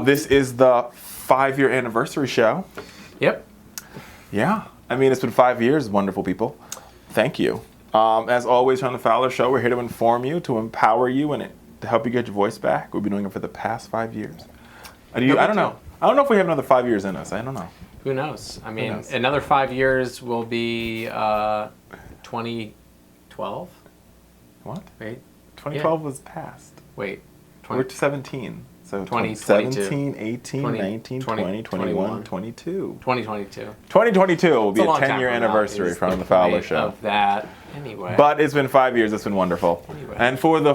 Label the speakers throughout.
Speaker 1: This is the 5-year anniversary show.
Speaker 2: Yep.
Speaker 1: Yeah. I mean, it's been 5 years, wonderful people. Thank you. As always on the Fowler Show, we're here to inform you, to empower you, and to help you get your voice back. We've been doing it for the past 5 years. I don't know. I don't know if we have another 5 years in us. I don't know.
Speaker 2: Who knows? I mean, another 5 years will be 2012.
Speaker 1: What?
Speaker 2: Wait.
Speaker 1: 2012 was past.
Speaker 2: Wait.
Speaker 1: We're 17. So
Speaker 2: 2017,
Speaker 1: 18, 19, 20, 21, 22.
Speaker 2: 2022.
Speaker 1: 2022 will be a
Speaker 2: long time
Speaker 1: 10-year
Speaker 2: from now,
Speaker 1: anniversary
Speaker 2: is
Speaker 1: from
Speaker 2: the
Speaker 1: the Fowler
Speaker 2: point
Speaker 1: Show.
Speaker 2: Of that, anyway.
Speaker 1: But it's been 5 years. It's been wonderful.
Speaker 2: Anyway.
Speaker 1: And for the,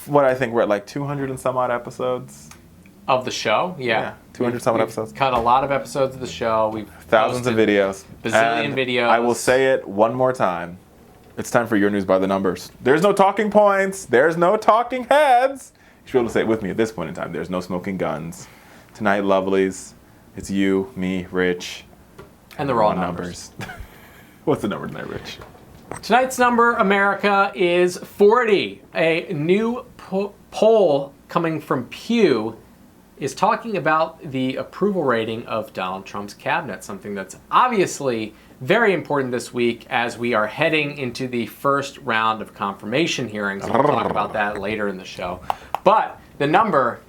Speaker 1: what I think we're at like 200 and some odd episodes.
Speaker 2: Of the show? Yeah.
Speaker 1: 200 some odd episodes.
Speaker 2: Cut a lot of episodes of the show. We've
Speaker 1: thousands of videos.
Speaker 2: Bazillion videos.
Speaker 1: I will say it one more time. It's time for your news by the numbers. There's no talking points. There's no talking heads. You should be able to say it with me at this point in time. There's no smoking guns. Tonight, lovelies, it's you, me, Rich.
Speaker 2: And the raw numbers.
Speaker 1: What's the number tonight, Rich?
Speaker 2: Tonight's number, America, is 40. A new poll coming from Pew is talking about the approval rating of Donald Trump's cabinet, something that's obviously very important this week as we are heading into the first round of confirmation hearings. We'll talk about that later in the show. But the number,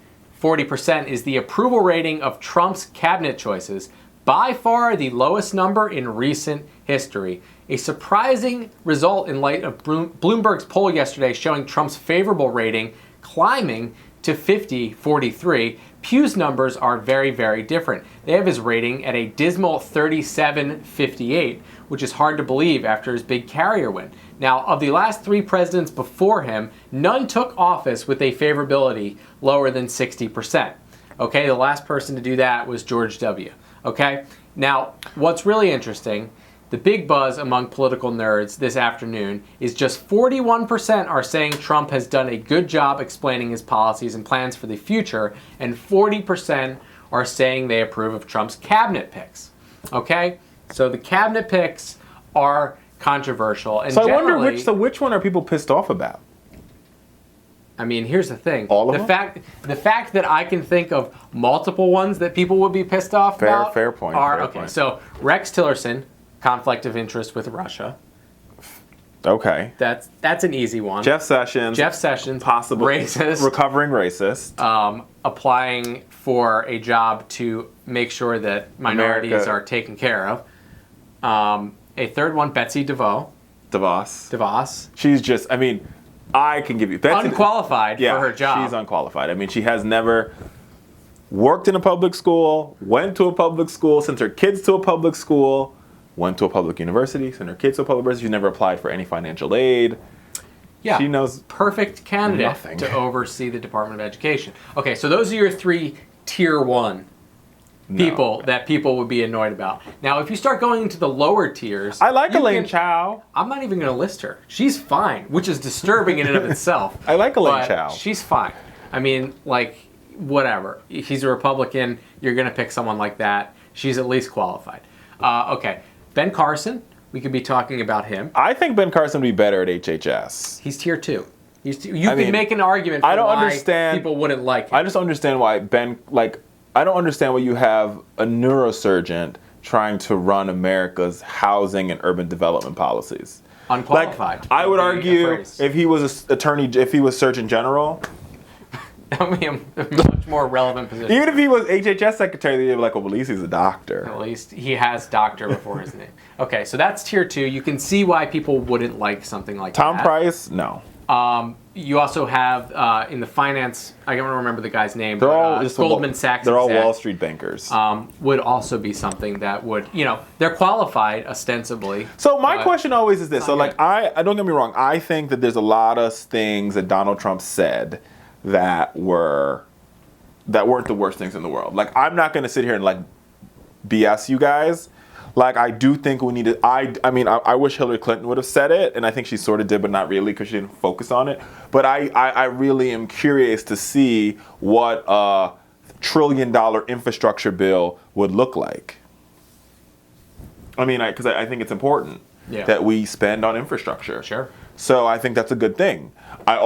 Speaker 2: 40%, is the approval rating of Trump's cabinet choices, by far the lowest number in recent history. A surprising result in light of Bloomberg's poll yesterday showing Trump's favorable rating climbing to 50-43. Pew's numbers are very, very different. They have his rating at a dismal 37-58, which is hard to believe after his big carrier win. Now, of the last 3 presidents before him, none took office with a favorability lower than 60%. Okay, the last person to do that was George W. Okay, now what's really interesting, the big buzz among political nerds this afternoon is just 41% are saying Trump has done a good job explaining his policies and plans for the future, and 40% are saying they approve of Trump's cabinet picks. Okay? So the cabinet picks are controversial. And
Speaker 1: so I wonder which one are people pissed off about?
Speaker 2: I mean, here's the thing.
Speaker 1: All of them?
Speaker 2: The fact that I can think of multiple ones that people would be pissed off about
Speaker 1: fair point.
Speaker 2: Fair point. So Rex Tillerson, conflict of interest with Russia.
Speaker 1: Okay.
Speaker 2: That's an easy one.
Speaker 1: Jeff Sessions,
Speaker 2: possible racist,
Speaker 1: recovering racist,
Speaker 2: applying for a job to make sure that minorities are taken care of. A third one, Betsy DeVos. She's
Speaker 1: just, I mean, I can give you Betsy,
Speaker 2: unqualified for her job.
Speaker 1: She's unqualified. I mean, she has never worked in a public school, went to a public school, sent her kids to a public school, went to a public university, sent her kids to a public university. She's never applied for any financial aid.
Speaker 2: Yeah,
Speaker 1: she knows
Speaker 2: perfect candidate to oversee the Department of Education. Okay, so those are your 3 tier 1 people that people would be annoyed about. Now, if you start going into the lower tiers,
Speaker 1: I like Elaine Chao.
Speaker 2: I'm not even going to list her. She's fine, which is disturbing in and of itself.
Speaker 1: I like Elaine Chao.
Speaker 2: She's fine. I mean, like, whatever. If he's a Republican, you're going to pick someone like that. She's at least qualified. Okay. Ben Carson, we could be talking about him.
Speaker 1: I think Ben Carson would be better at HHS.
Speaker 2: He's tier 2. You can make an argument for why people wouldn't like him.
Speaker 1: I just understand why I don't understand why you have a neurosurgeon trying to run America's housing and urban development policies.
Speaker 2: Unqualified.
Speaker 1: I would argue if he was if he was Surgeon General,
Speaker 2: that would be a much more relevant position.
Speaker 1: Even if he was HHS secretary, they'd be like, well, at least he's a doctor.
Speaker 2: At least he has doctor before his name. Okay, so that's tier 2. You can see why people wouldn't like something like that.
Speaker 1: Tom Price, no.
Speaker 2: You also have in the finance, I don't remember the guy's name.
Speaker 1: They're all
Speaker 2: Goldman Sachs.
Speaker 1: They're all Wall Street bankers.
Speaker 2: Would also be something that would, they're qualified ostensibly.
Speaker 1: So my question always is this. So I don't get me wrong. I think that there's a lot of things that Donald Trump said that weren't the worst things in the world. Like, I'm not going to sit here and BS you guys. Like, I do think we need to, I wish Hillary Clinton would have said it, and I think she sort of did, but not really, because she didn't focus on it. But I really am curious to see what a $1 trillion infrastructure bill would look like. I mean, because I think it's important that we spend on infrastructure.
Speaker 2: Sure.
Speaker 1: So I think that's a good thing. I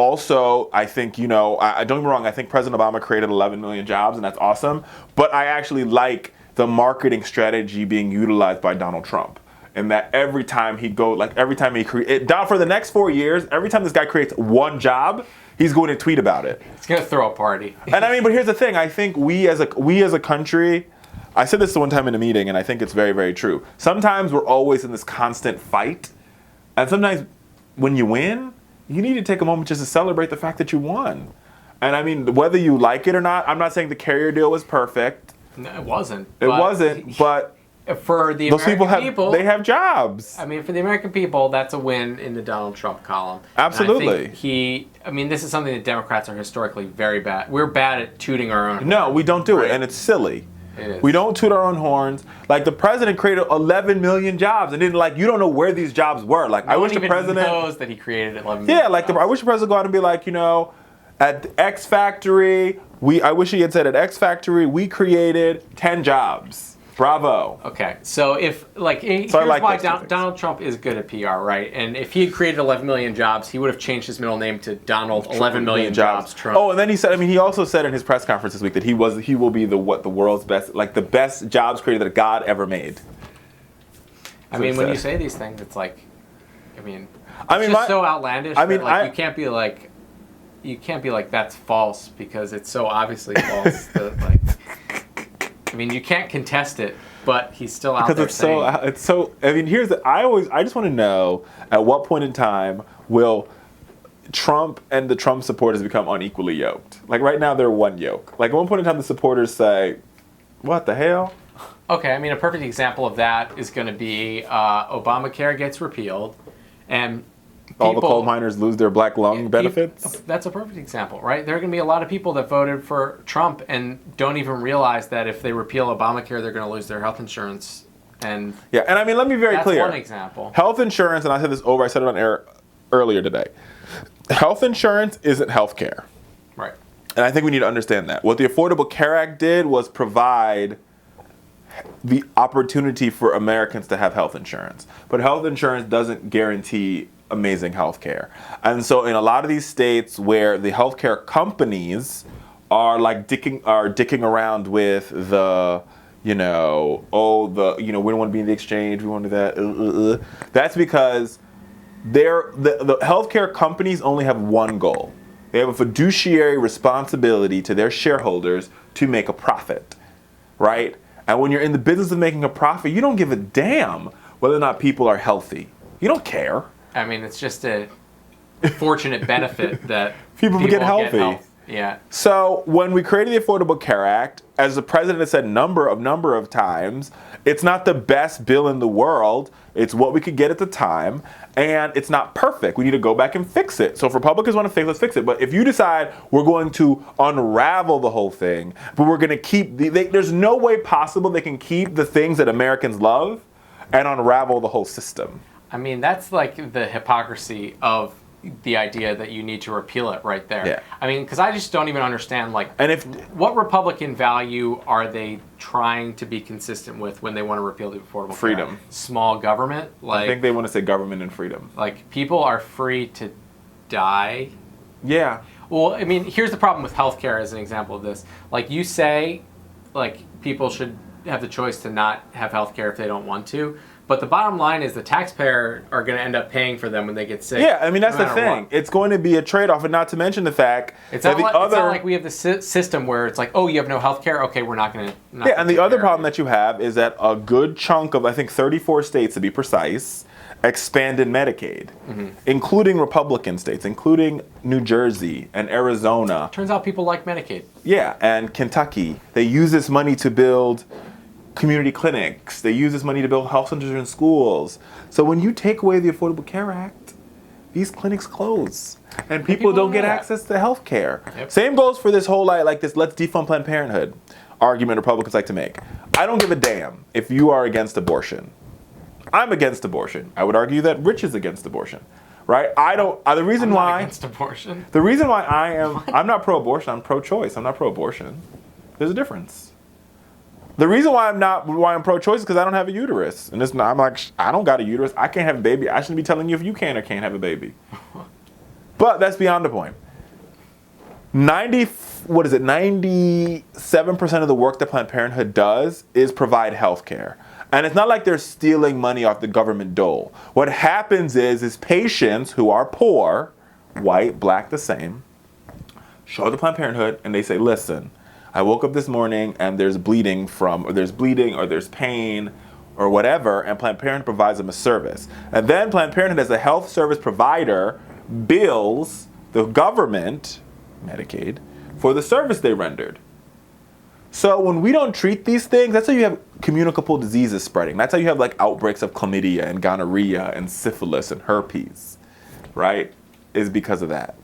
Speaker 1: think, I don't get me wrong, I think President Obama created 11 million jobs, and that's awesome. But I actually like the marketing strategy being utilized by Donald Trump. And that every time he for the next 4 years, every time this guy creates one job, he's going to tweet about it.
Speaker 2: He's going to throw a party.
Speaker 1: And I mean, but here's the thing. I think we as a country, I said this one time in a meeting, and I think it's very, very true. Sometimes we're always in this constant fight. And sometimes when you win, you need to take a moment just to celebrate the fact that you won. And I mean, whether you like it or not, I'm not saying the carrier deal was perfect.
Speaker 2: No, it wasn't.
Speaker 1: But
Speaker 2: for the
Speaker 1: those
Speaker 2: American
Speaker 1: people, they have jobs.
Speaker 2: I mean, for the American people, that's a win in the Donald Trump column.
Speaker 1: Absolutely.
Speaker 2: This is something that Democrats are historically very bad. We're bad at tooting our own horn.
Speaker 1: No, we don't do it, and it's silly.
Speaker 2: It is.
Speaker 1: We don't toot our own horns. Like, the president created 11 million jobs, and then, you don't know where these jobs were. Like, I wish the president
Speaker 2: knows that he created 11 million.
Speaker 1: Yeah, I wish the president go out and be like, at the X Factory, I wish he had said at X Factory we created 10 jobs. Bravo.
Speaker 2: Okay, so here's why Donald Trump is good at PR, right? And if he had created 11 million jobs, he would have changed his middle name to Donald 11 million jobs Trump.
Speaker 1: Oh, and then he also said in his press conference this week that he will be the world's best, the best jobs creator that God ever made.
Speaker 2: I mean, when you say these things, it's so outlandish. You can't be like that's false because it's so obviously false. You can't contest it, but he's still out there saying.
Speaker 1: I just want to know, at what point in time will Trump and the Trump supporters become unequally yoked? Like, right now, they're one yoke. Like, at one point in time, the supporters say, what the hell?
Speaker 2: Okay, a perfect example of that is going to be Obamacare gets repealed, and
Speaker 1: all the coal miners lose their black lung benefits?
Speaker 2: That's a perfect example, right? There are going to be a lot of people that voted for Trump and don't even realize that if they repeal Obamacare, they're going to lose their health insurance. And
Speaker 1: let me be very clear.
Speaker 2: That's one example.
Speaker 1: Health insurance, and I said this I said it on air earlier today. Health insurance isn't health care.
Speaker 2: Right.
Speaker 1: And I think we need to understand that. What the Affordable Care Act did was provide the opportunity for Americans to have health insurance. But health insurance doesn't guarantee amazing health care. And so in a lot of these states where the healthcare companies are dicking around with the, we don't want to be in the exchange, we want to do that. That's because the healthcare companies only have one goal. They have a fiduciary responsibility to their shareholders to make a profit, right? And when you're in the business of making a profit, you don't give a damn whether or not people are healthy. You don't care.
Speaker 2: It's just a fortunate benefit that
Speaker 1: people get healthy.
Speaker 2: Yeah.
Speaker 1: So when we created the Affordable Care Act, as the president has said number of times, it's not the best bill in the world. It's what we could get at the time, and it's not perfect. We need to go back and fix it. So if Republicans want to fix, let's fix it. But if you decide we're going to unravel the whole thing, but we're going to keep there's no way possible they can keep the things that Americans love and unravel the whole system.
Speaker 2: That's like the hypocrisy of the idea that you need to repeal it right there.
Speaker 1: Yeah.
Speaker 2: Because I just don't even understand, what Republican value are they trying to be consistent with when they want to repeal the Affordable
Speaker 1: Freedom.
Speaker 2: Care Act? Small government?
Speaker 1: I think they want to say government and freedom.
Speaker 2: People are free to die.
Speaker 1: Yeah.
Speaker 2: Well, here's the problem with healthcare as an example of this. You say, people should have the choice to not have healthcare if they don't want to. But the bottom line is the taxpayer are going to end up paying for them when they get sick.
Speaker 1: Yeah, that's the thing. What. It's going to be a trade-off, and not to mention the fact
Speaker 2: it's not like we have the system where it's you have no health care? Okay, we're not going to...
Speaker 1: Yeah, and the other problem that you have is that a good chunk of, I think 34 states to be precise, expanded Medicaid, including Republican states, including New Jersey and Arizona.
Speaker 2: Turns out people like Medicaid.
Speaker 1: Yeah, and Kentucky. They use this money to build community clinics. They use this money to build health centers in schools. So when you take away the Affordable Care Act, these clinics close. And people don't get access to health care. Yep. Same goes for this whole this let's defund Planned Parenthood argument Republicans like to make. I don't give a damn if you are against abortion. I'm against abortion. I would argue that Rich is against abortion. Right? The reason
Speaker 2: I'm
Speaker 1: why
Speaker 2: not against abortion.
Speaker 1: The reason why I'm not pro-abortion, I'm pro-choice. I'm not pro-abortion. There's a difference. The reason why I'm pro-choice is because I don't have a uterus, and it's not. I'm like, I don't got a uterus. I can't have a baby. I shouldn't be telling you if you can or can't have a baby. But that's beyond the point. 97% of the work that Planned Parenthood does is provide health care. And it's not like they're stealing money off the government dole. What happens is patients who are poor, white, black, the same, show up to Planned Parenthood and they say, listen, I woke up this morning and there's bleeding or there's pain or whatever, and Planned Parenthood provides them a service. And then Planned Parenthood, as a health service provider, bills the government, Medicaid, for the service they rendered. So when we don't treat these things, that's how you have communicable diseases spreading. That's how you have like outbreaks of chlamydia and gonorrhea and syphilis and herpes, right? Is because of that.